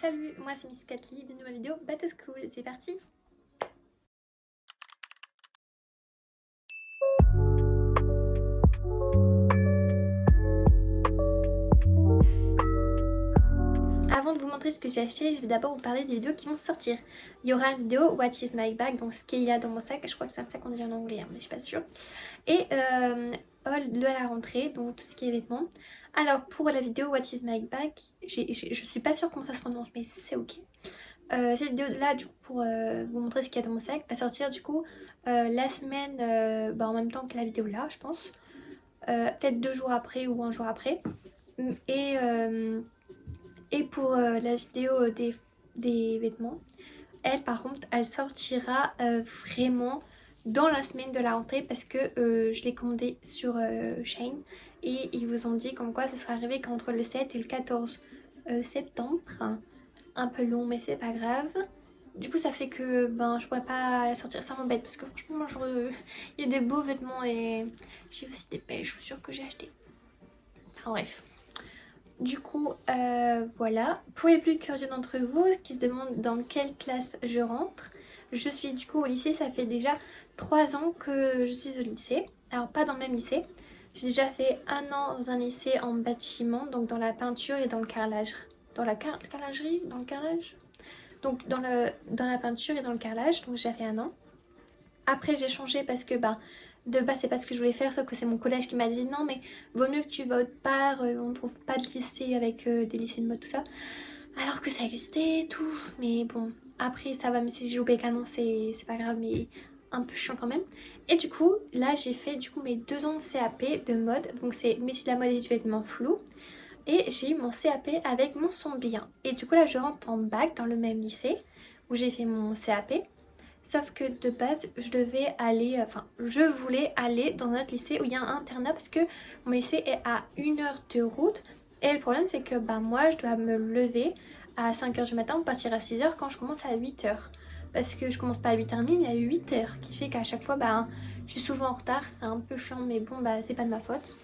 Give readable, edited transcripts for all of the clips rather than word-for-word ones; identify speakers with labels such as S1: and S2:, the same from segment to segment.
S1: Salut, moi c'est Miss Cathy, bienvenue dans ma vidéo Back to School, c'est parti. Avant de vous montrer ce que j'ai acheté, je vais d'abord vous parler des vidéos qui vont sortir. Il y aura une vidéo What is my bag, donc ce qu'il y a dans mon sac, je crois que c'est un sac qu'on dit en anglais, hein, mais je suis pas sûre. Et haul de la rentrée, donc tout ce qui est vêtements. Alors pour la vidéo What is my bag, je suis pas sûre comment ça se prononce, mais c'est ok. Cette vidéo là du coup pour vous montrer ce qu'il y a dans mon sac va sortir du coup la semaine en même temps que la vidéo là je pense, peut-être 2 jours après ou un jour après. Et, et pour la vidéo des vêtements, elle par contre elle sortira vraiment dans la semaine de la rentrée parce que je l'ai commandé sur Shein et ils vous ont dit comme quoi ça sera arrivé qu'entre le 7 et le 14 septembre. Un peu long mais c'est pas grave. Du coup ça fait que je pourrais pas la sortir, ça m'embête parce que franchement il y a des beaux vêtements et j'ai aussi des belles chaussures que j'ai achetées. Enfin bref. Du coup voilà. Pour les plus curieux d'entre vous qui se demandent dans quelle classe je rentre, je suis du coup au lycée, ça fait déjà 3 ans que je suis au lycée. Alors pas dans le même lycée. J'ai déjà fait 1 an dans un lycée en bâtiment, donc dans la peinture et dans le carrelage. Dans la carrelagerie, dans le carrelage. Donc dans la peinture et dans le carrelage, donc j'ai fait 1 an. Après j'ai changé parce que de base c'est pas ce que je voulais faire, sauf que c'est mon collège qui m'a dit non mais vaut mieux que tu vas autre part, on trouve pas de lycée avec des lycées de mode tout ça. Alors que ça existait et tout, mais bon après ça va, même si j'ai loupé qu'un an c'est pas grave, mais un peu chiant quand même. Et du coup là j'ai fait du coup mes 2 ans de CAP de mode, donc c'est métier de la mode et du vêtement flou. Et j'ai eu mon CAP avec mon son bien. Et du coup là je rentre en bac dans le même lycée où j'ai fait mon CAP. Sauf que de base je voulais aller dans un autre lycée où il y a un internat parce que mon lycée est à 1 heure de route. Et le problème c'est que moi je dois me lever à 5 h du matin pour partir à 6 h quand je commence à 8 h. Parce que je commence pas à 8 h30 mais à 8 h. Qui fait qu'à chaque fois je suis souvent en retard, c'est un peu chiant mais bon c'est pas de ma faute.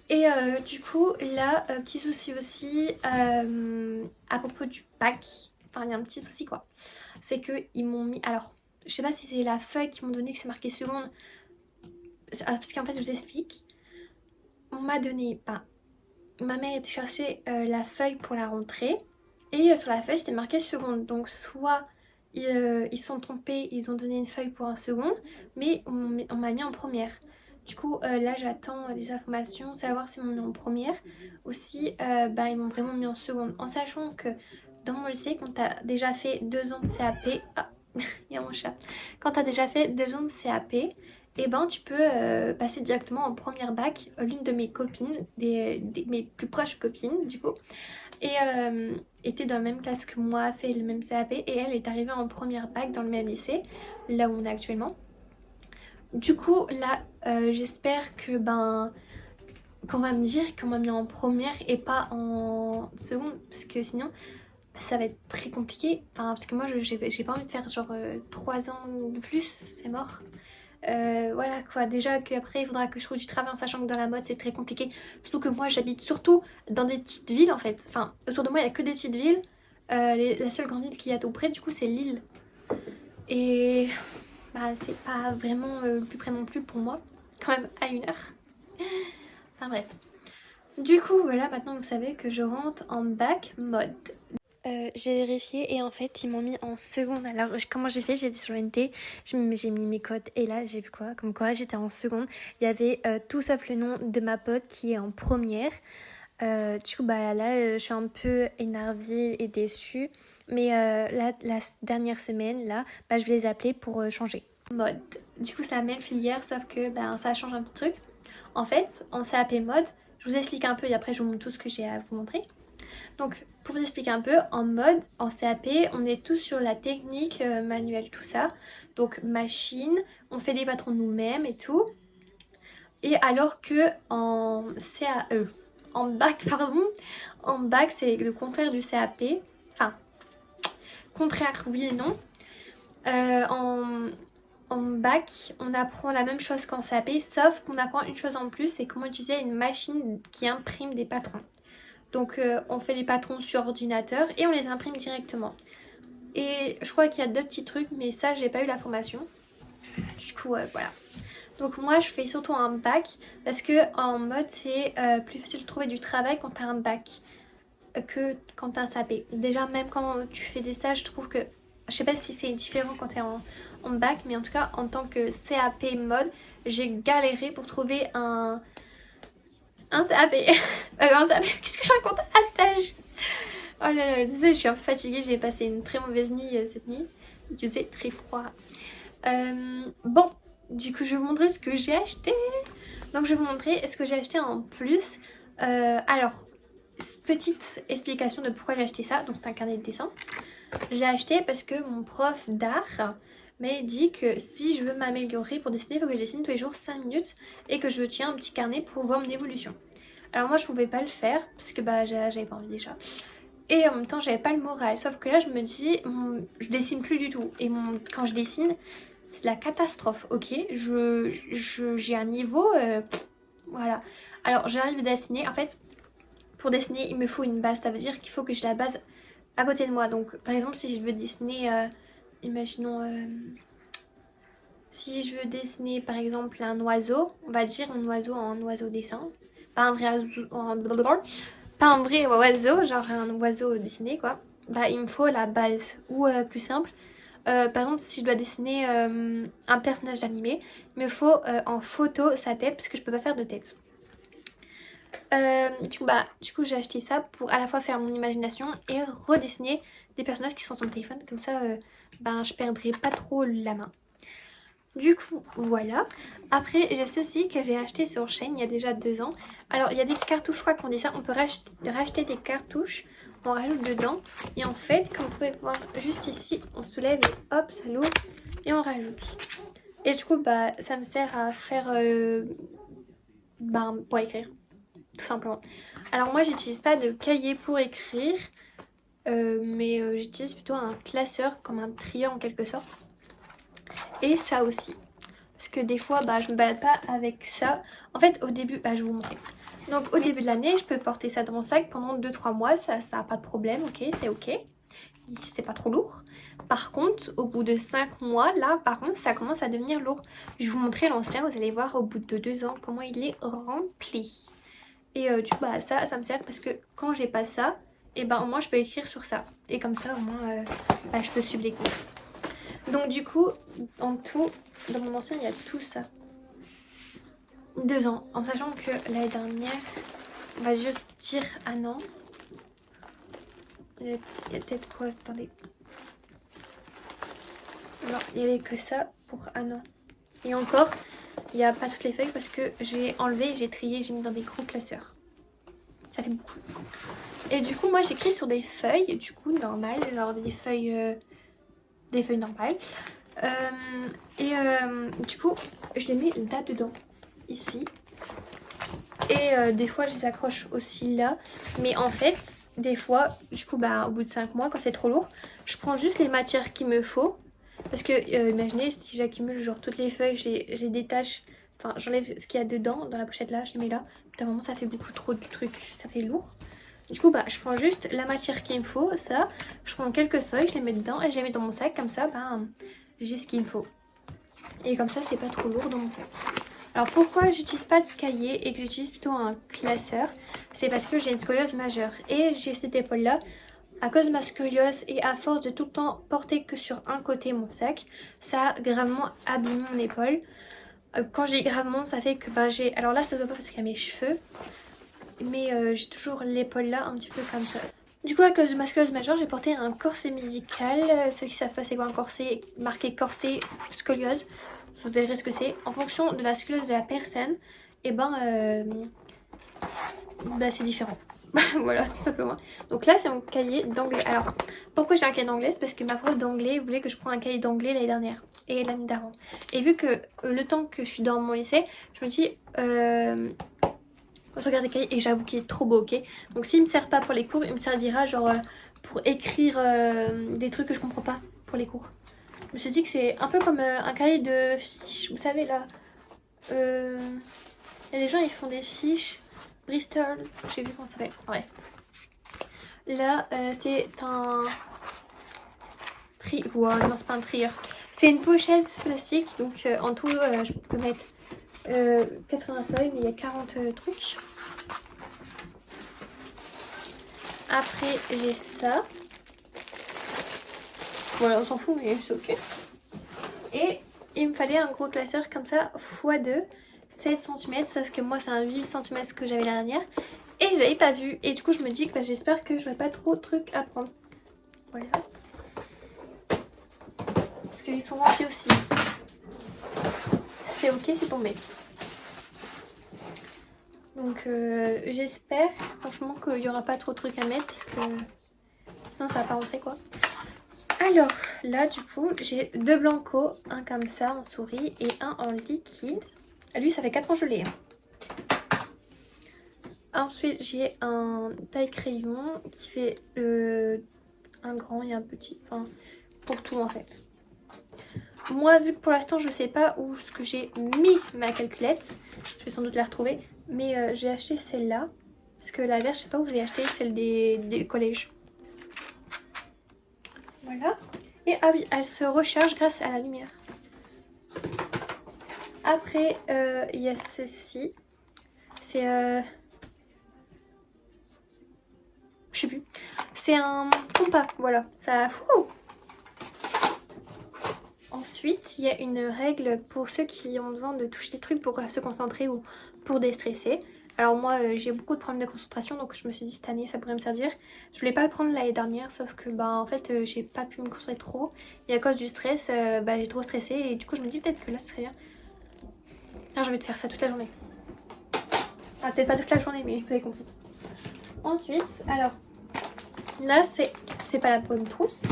S1: Et du coup là petit souci aussi à propos du bac, enfin il y a un petit souci quoi, c'est que ils m'ont mis, alors je sais pas si c'est la feuille qu'ils m'ont donné que c'est marqué seconde, parce qu'en fait je vous explique, on m'a donné, ma mère était chercher la feuille pour la rentrée et sur la feuille c'était marqué seconde, donc soit ils sont trompés, ils ont donné une feuille pour un second mais on m'a mis en première. Du coup là j'attends les informations, savoir s'ils m'ont mis en première ou si ils m'ont vraiment mis en seconde. En sachant que dans mon lycée, quand t'as déjà fait 2 ans de CAP... Ah, il y a mon chat. Quand t'as déjà fait 2 ans de CAP, tu peux passer directement en première bac. L'une de mes copines, mes plus proches copines du coup, et était dans la même classe que moi, fait le même CAP et elle est arrivée en première bac dans le même lycée, là où on est actuellement. Du coup là j'espère que qu'on va me dire qu'on m'a mis en première et pas en seconde, parce que sinon ça va être très compliqué. Parce que moi j'ai pas envie de faire genre 3 ans de plus, c'est mort. Voilà quoi, déjà qu'après il faudra que je trouve du travail en sachant que dans la mode c'est très compliqué. Surtout que moi j'habite surtout dans des petites villes en fait. Enfin autour de moi il n'y a que des petites villes. La seule grande ville qu'il y a tout près du coup c'est Lille. Et c'est pas vraiment le plus près non plus pour moi. Quand même à 1 heure. Enfin bref. Du coup voilà, maintenant vous savez que je rentre en bac mode. J'ai vérifié et en fait ils m'ont mis en seconde. Alors comment j'ai fait? J'ai été sur l'NT, j'ai mis mes codes et là j'ai vu quoi? Comme quoi j'étais en seconde. Il y avait tout sauf le nom de ma pote qui est en première. Du coup là je suis un peu énervée et déçue. Mais la dernière semaine là, je vais les appeler pour changer mode. Du coup c'est la même filière sauf que ça change un petit truc. En fait en CAP mode, je vous explique un peu et après je vous montre tout ce que j'ai à vous montrer. Donc pour vous expliquer un peu, en mode, en CAP, on est tous sur la technique manuelle, tout ça. Donc machine, on fait des patrons nous-mêmes et tout. Et alors que en en bac, pardon, en bac c'est le contraire du CAP. Enfin, contraire oui et non. En bac, on apprend la même chose qu'en CAP, sauf qu'on apprend une chose en plus, c'est comment utiliser une machine qui imprime des patrons. Donc on fait les patrons sur ordinateur et on les imprime directement. Et je crois qu'il y a 2 petits trucs, mais ça j'ai pas eu la formation. Du coup voilà. Donc moi je fais surtout un bac parce que en mode c'est plus facile de trouver du travail quand t'as un bac que quand t'as un CAP. Déjà même quand tu fais des stages, je trouve que, je sais pas si c'est différent quand t'es en bac, mais en tout cas en tant que CAP mode, j'ai galéré pour trouver un CAP. Un CAP, qu'est-ce que je raconte? Un stage. Oh là là, désolée, je suis un peu fatiguée, j'ai passé une très mauvaise nuit cette nuit. Il faisait très froid. Bon, du coup je vais vous montrer ce que j'ai acheté. Donc je vais vous montrer ce que j'ai acheté en plus. Alors, petite explication de pourquoi j'ai acheté ça. Donc c'est un carnet de dessin. Je l'ai acheté parce que mon prof d'art m'a dit que si je veux m'améliorer pour dessiner, il faut que je dessine tous les jours 5 minutes et que je tiens un petit carnet pour voir mon évolution. Alors moi je pouvais pas le faire parce que j'avais pas envie déjà. Et en même temps j'avais pas le moral. Sauf que là je me dis, je dessine plus du tout. Et quand je dessine, c'est la catastrophe, ok. J'ai un niveau, voilà. Alors j'arrive à dessiner, en fait, pour dessiner il me faut une base. Ça veut dire qu'il faut que j'ai la base à côté de moi. Donc par exemple si je veux dessiner, imaginons, si je veux dessiner par exemple un oiseau, on va dire un oiseau en oiseau dessin. Pas un vrai oiseau, pas un vrai oiseau, genre un oiseau dessiné quoi. Bah il me faut la base. Ou plus simple, par exemple si je dois dessiner un personnage animé, il me faut en photo sa tête parce que je peux pas faire de tête. Du coup j'ai acheté ça pour à la fois faire mon imagination et redessiner des personnages qui sont sur mon téléphone. Comme ça je perdrai pas trop la main. Du coup voilà. Après j'ai ceci que j'ai acheté sur Shein il y a déjà 2 ans. Alors il y a des cartouches, je crois qu'on dit ça, on peut racheter des cartouches, on rajoute dedans. Et en fait comme vous pouvez voir juste ici, on soulève et hop ça l'ouvre et on rajoute. Et du coup ça me sert à faire pour écrire. Tout simplement. Alors moi j'utilise pas de cahier pour écrire, mais j'utilise plutôt un classeur comme un trieur en quelque sorte. Et ça aussi. Parce que des fois je me balade pas avec ça. En fait au début, je vais vous montrer. Donc au début de l'année je peux porter ça dans mon sac pendant 2-3 mois, ça a pas de problème, ok, c'est ok. C'est pas trop lourd. Par contre au bout de 5 mois là par contre ça commence à devenir lourd. Je vais vous montrer l'ancien, vous allez voir au bout de 2 ans comment il est rempli. Et du coup ça me sert parce que quand j'ai pas ça, et au moins je peux écrire sur ça. Et comme ça au moins je peux suivre les cours. Donc du coup en tout dans mon ancien il y a tout ça. 2 ans. En sachant que l'année dernière, on va juste dire un an. Il y a peut-être quoi, attendez. Non, il n'y avait que ça pour un an. Et encore, il n'y a pas toutes les feuilles parce que j'ai enlevé, j'ai trié, j'ai mis dans des gros classeurs. Ça fait beaucoup. Et du coup, moi j'écris sur des feuilles, du coup, normales, genre des feuilles normales. Du coup, je les mets une date dedans, ici. Et des fois, je les accroche aussi là. Mais en fait, des fois, du coup, au bout de 5 mois, quand c'est trop lourd, je prends juste les matières qu'il me faut. Parce que, imaginez, si j'accumule genre toutes les feuilles, j'ai des taches. Enfin, j'enlève ce qu'il y a dedans, dans la pochette là, je les mets là. D'un moment, ça fait beaucoup trop de trucs, ça fait lourd. Du coup, je prends juste la matière qu'il me faut, ça. Je prends quelques feuilles, je les mets dedans et je les mets dans mon sac. Comme ça, j'ai ce qu'il me faut. Et comme ça, c'est pas trop lourd dans mon sac. Alors pourquoi j'utilise pas de cahier et que j'utilise plutôt un classeur? C'est parce que j'ai une scoliose majeure. Et j'ai cette épaule là. À cause de ma scoliose et à force de tout le temps porter que sur un côté mon sac, ça a gravement abîmé mon épaule. Quand j'ai gravement, ça fait que j'ai... Alors là, ça se voit pas parce qu'il y a mes cheveux. Mais j'ai toujours l'épaule là, un petit peu comme ça. Du coup, à cause de ma scoliose majeure, j'ai porté un corset médical. Ceux qui savent pas c'est quoi un corset, marqué corset scoliose. Vous verrez ce que c'est. En fonction de la scoliose de la personne, et c'est différent. Voilà, tout simplement. Donc là, c'est mon cahier d'anglais. Alors, pourquoi j'ai un cahier d'anglais? C'est parce que ma prof d'anglais voulait que je prenne un cahier d'anglais l'année dernière et l'année d'avant. Et vu que le temps que je suis dans mon lycée, je me dis, je regarde les cahiers et j'avoue qu'il est trop beau, ok? Donc s'il me sert pas pour les cours, il me servira genre pour écrire des trucs que je comprends pas pour les cours. Je me suis dit que c'est un peu comme un cahier de fiches, vous savez là. Il y a des gens, ils font des fiches. Bristol, j'ai vu comment ça s'appelle. Bref. Là, c'est un... Wow, non, c'est pas un trieur. C'est une pochette plastique. Donc, en tout, je peux mettre 80 feuilles, mais il y a 40 trucs. Après, j'ai ça. Voilà, on s'en fout, mais c'est ok. Et il me fallait un gros classeur comme ça, x2, 7 cm. Sauf que moi, c'est un 8 cm que j'avais la dernière. Et j'avais pas vu. Et du coup, je me dis que j'espère que j'aurai pas trop de trucs à prendre. Voilà. Parce qu'ils sont remplis aussi. C'est ok, c'est tombé. Donc j'espère franchement qu'il n'y aura pas trop de trucs à mettre parce que sinon ça va pas rentrer quoi. Alors là du coup j'ai deux blancos, un comme ça en souris et un en liquide. Lui ça fait 4 ans que je l'ai. Ensuite j'ai un taille crayon qui fait un grand et un petit, enfin pour tout en fait. Moi vu que pour l'instant je sais pas où ce que j'ai mis ma calculette, je vais sans doute la retrouver. Mais j'ai acheté celle-là. Parce que la verte, je sais pas où je l'ai acheté, celle des collèges. Voilà. Et ah oui, elle se recharge grâce à la lumière. Après, il y a ceci. C'est... je sais plus. C'est un compas, voilà. Ça... Ensuite, il y a une règle pour ceux qui ont besoin de toucher des trucs pour se concentrer ou pour déstresser. Alors moi j'ai beaucoup de problèmes de concentration donc je me suis dit cette année ça pourrait me servir. Je voulais pas le prendre l'année dernière sauf que en fait j'ai pas pu me concentrer trop. Et à cause du stress j'ai trop stressé et du coup je me dis peut-être que là ce serait bien. Ah, j'ai envie de faire ça toute la journée. Ah peut-être pas toute la journée mais vous avez compris. Ensuite alors là c'est pas la bonne trousse.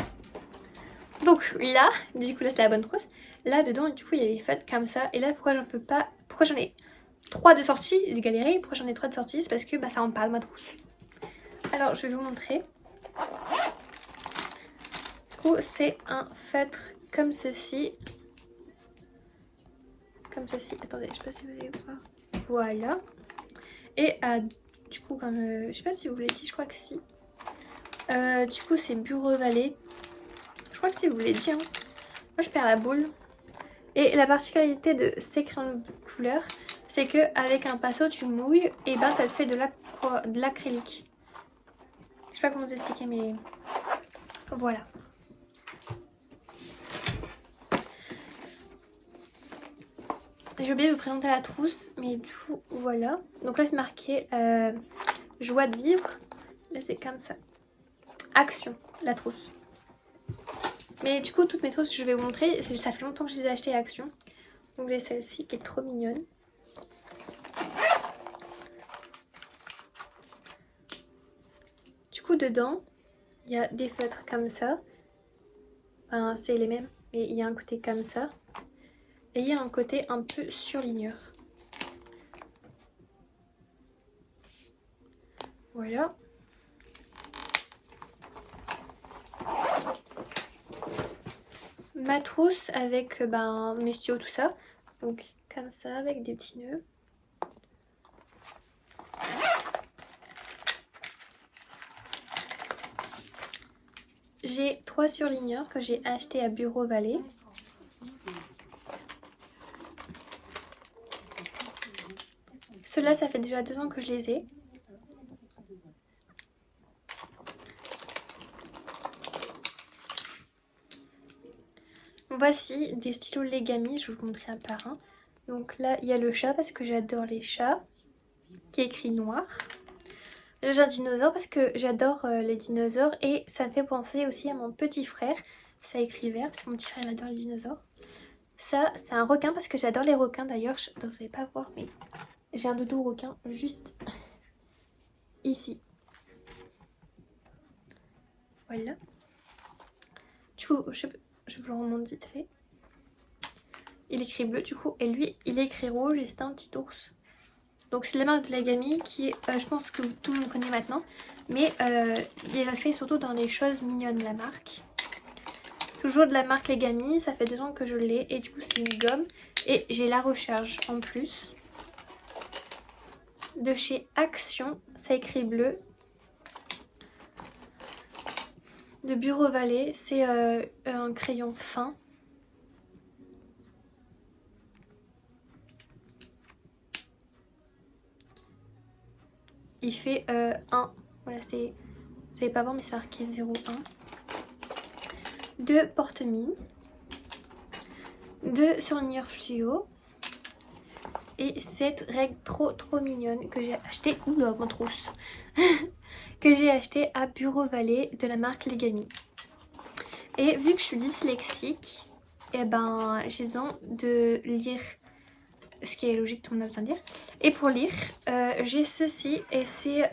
S1: Donc là du coup là c'est la bonne trousse. Là dedans du coup il y a des feutres comme ça et là pourquoi j'en peux pas, pourquoi j'en ai 3 de sortie, j'ai galéré. Pourquoi j'en ai 3 de sortie? C'est parce que ça rentre pas dans ma trousse. Alors je vais vous montrer. Du coup c'est un feutre comme ceci. Comme ceci. Attendez, je sais pas si vous allez voir. Voilà. Et du coup comme... je sais pas si vous l'avez dit, je crois que si. Du coup c'est Bureau Vallée. Je crois que si vous l'avez dit. Hein. Moi je perds la boule. Et la particularité de ces crayons de couleur, c'est que avec un pinceau tu mouilles et ça te fait de l'acrylique. Je sais pas comment vous expliquer mais voilà. J'ai oublié de vous présenter la trousse mais du coup voilà. Donc là c'est marqué joie de vivre. Là c'est comme ça. Action, la trousse. Mais du coup toutes mes trousses que je vais vous montrer, ça fait longtemps que je les ai achetées à Action. Donc j'ai celle-ci qui est trop mignonne. Du coup dedans il y a des feutres comme ça. Enfin c'est les mêmes mais il y a un côté comme ça. Et il y a un côté un peu surligneur. Voilà. Ma trousse avec mes stylos tout ça. Donc comme ça avec des petits nœuds. J'ai 3 surligneurs que j'ai achetés à Bureau Vallée. Ceux-là, ça fait déjà 2 ans que je les ai. Voici des stylos Legami, je vais vous montrer un par un. Donc là, il y a le chat parce que j'adore les chats, qui est écrit noir. Le dinosaure parce que j'adore les dinosaures et ça me fait penser aussi à mon petit frère. Ça écrit vert parce que mon petit frère il adore les dinosaures. Ça, c'est un requin parce que j'adore les requins d'ailleurs. Vous n'allez pas voir mais j'ai un doudou requin juste ici. Voilà. Du coup, je vous le remonte vite fait. Il écrit bleu du coup et lui il écrit rouge et c'est un petit ours. Donc c'est la marque de Legami qui est, je pense que tout le monde connaît maintenant. Mais il a fait surtout dans des choses mignonnes la marque. Toujours de la marque Legami, ça fait 2 ans que je l'ai et du coup c'est une gomme. Et j'ai la recharge en plus. De chez Action, ça écrit bleu. de Bureau Vallée. C'est un crayon fin. Il fait 1. Voilà, c'est... Vous savez pas voir mais c'est marqué 0,1. De porte-mine. De surligneur fluo. Et cette règle trop mignonne que j'ai acheté. Oula, mon trousse. Que j'ai acheté à Bureau Vallée de la marque Legami. Et vu que je suis dyslexique, et ben j'ai besoin de lire, ce qui est logique, tout le monde a besoin de lire. Et pour lire, j'ai ceci et c'est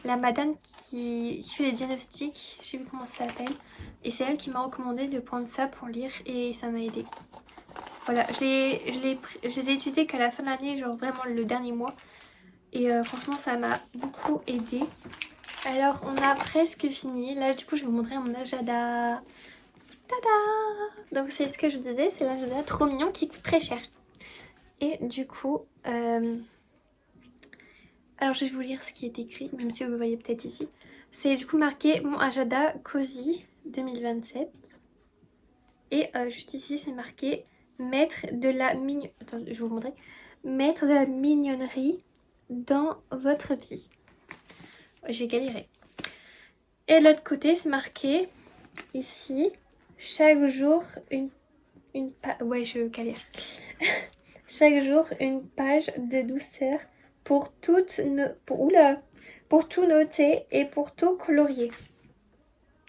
S1: la madame qui fait les diagnostics, je sais plus comment ça s'appelle. Et c'est elle qui m'a recommandé de prendre ça pour lire et ça m'a aidé. Voilà, je les ai utilisés qu'à la fin de l'année, genre vraiment le dernier mois. Et franchement ça m'a beaucoup aidé. Alors on a presque fini. Là du coup je vais vous montrer mon agenda. Tada! Donc c'est ce que je vous disais, c'est l'agenda trop mignon qui coûte très cher. Et du coup, alors je vais vous lire ce qui est écrit, même si vous le voyez peut-être ici. C'est du coup marqué mon agenda Cozy 2027. Et juste ici c'est marqué mettre de la mignonnerie. Attends, je vais vous montrer. Mettre de la mignonnerie dans votre vie. J'ai galéré. Et de l'autre côté c'est marqué ici chaque jour une page. Ouais, je galère. Chaque jour une page de douceur pour toutes pour tout noter et pour tout colorier.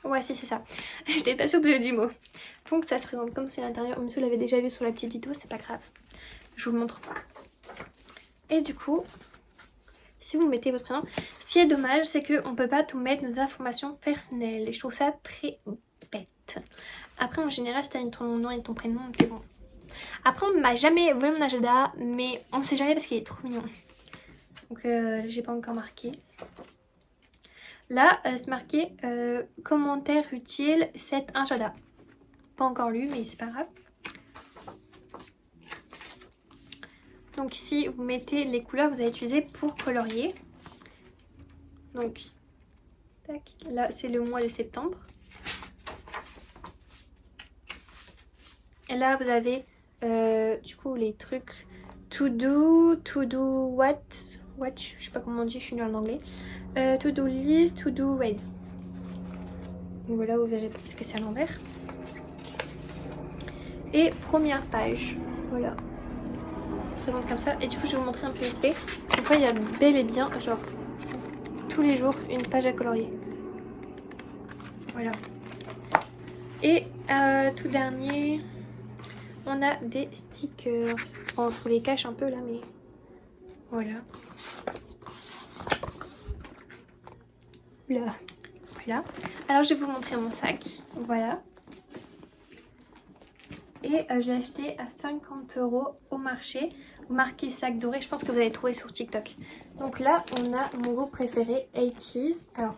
S1: Ouais, si c'est ça. J'étais pas sûre du mot. Donc ça se présente comme c'est l'intérieur. Monsieur l'avait déjà vu sur la petite vidéo, c'est pas grave. Je vous le montre pas. Et du coup, si vous mettez votre prénom, ce qui est dommage, c'est qu'on peut pas tout mettre nos informations personnelles. Et je trouve ça très bête. Après, en général, si t'as mis ton nom et ton prénom, c'est bon. Après, on m'a jamais volé mon agenda, mais on sait jamais parce qu'il est trop mignon. Donc, j'ai pas encore marqué. Là, c'est marqué commentaire utile, cet agenda. Pas encore lu, mais c'est pas grave. Donc ici, vous mettez les couleurs que vous allez utiliser pour colorier. Donc, tac, là, c'est le mois de septembre. Et là, vous avez du coup les trucs to do what, je sais pas comment on dit, je suis nulle en anglais. To do list, to do read. Donc voilà, vous verrez parce que c'est à l'envers. Et première page, voilà. Ça se présente comme ça. Et du coup, je vais vous montrer un peu vite fait. Donc là, il y a bel et bien, genre, tous les jours, une page à colorier. Voilà. Et tout dernier, on a des stickers. Bon, je vous les cache un peu là, mais voilà. Là. Voilà. Alors, je vais vous montrer mon sac. Voilà. Et je l'ai acheté à 50 € au marché. Marqué sac doré, je pense que vous allez trouver sur TikTok. Donc là, on a mon groupe préféré, 80's. Alors,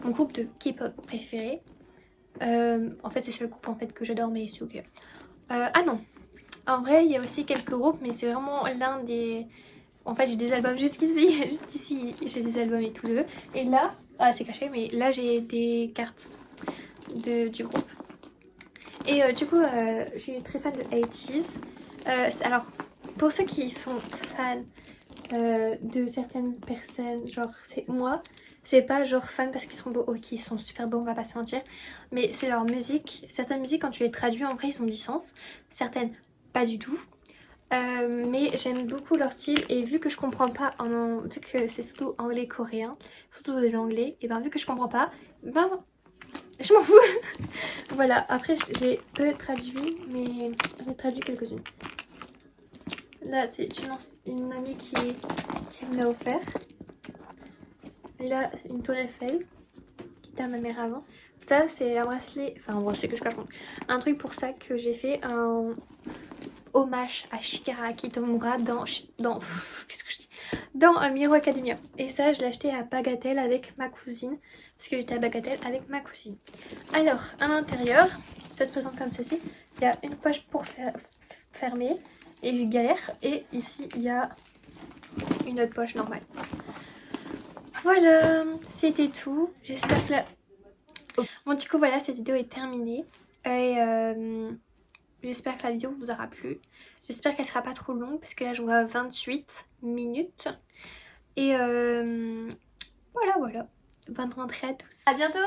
S1: mon groupe de K-pop préféré. En fait, c'est le seul groupe en fait, que j'adore, mais c'est ok. Ah non, en vrai, il y a aussi quelques groupes, mais c'est vraiment l'un des... En fait, j'ai des albums jusqu'ici, juste ici, j'ai des albums et tout de. Et là, ah c'est caché, mais là j'ai des cartes du groupe. Et du coup, je suis très fan de 80's. Alors, pour ceux qui sont fans de certaines personnes, genre c'est moi, c'est pas genre fan parce qu'ils sont beaux, ok, ils sont super beaux, on va pas se mentir, mais c'est leur musique. Certaines musiques, quand tu les traduis en vrai, ils ont du sens, certaines pas du tout. Mais j'aime beaucoup leur style et vu que je comprends pas, vu que c'est surtout anglais-coréen, surtout de l'anglais, et ben vu que je comprends pas, ben je m'en fous. Voilà, après j'ai peu traduit, mais j'en ai traduit quelques-unes. Là c'est une amie qui me l'a offert. Là une tour Eiffel qui était à ma mère avant. Ça c'est un bracelet, enfin un bracelet que je raconte. Un truc pour ça que j'ai fait un hommage à Shigaraki Tomura dans qu'est-ce que je dis, dans My Hero Academia. Et ça je l'ai acheté à Bagatelle avec ma cousine parce que j'étais à Bagatelle avec ma cousine. Alors à l'intérieur ça se présente comme ceci. Il y a une poche pour fermer et je galère, et ici il y a une autre poche normale. Voilà, c'était tout. J'espère que Bon du coup voilà, cette vidéo est terminée. Et j'espère que la vidéo vous aura plu. J'espère qu'elle sera pas trop longue parce que là je vois 28 minutes. Et voilà. Bonne rentrée à tous. À bientôt.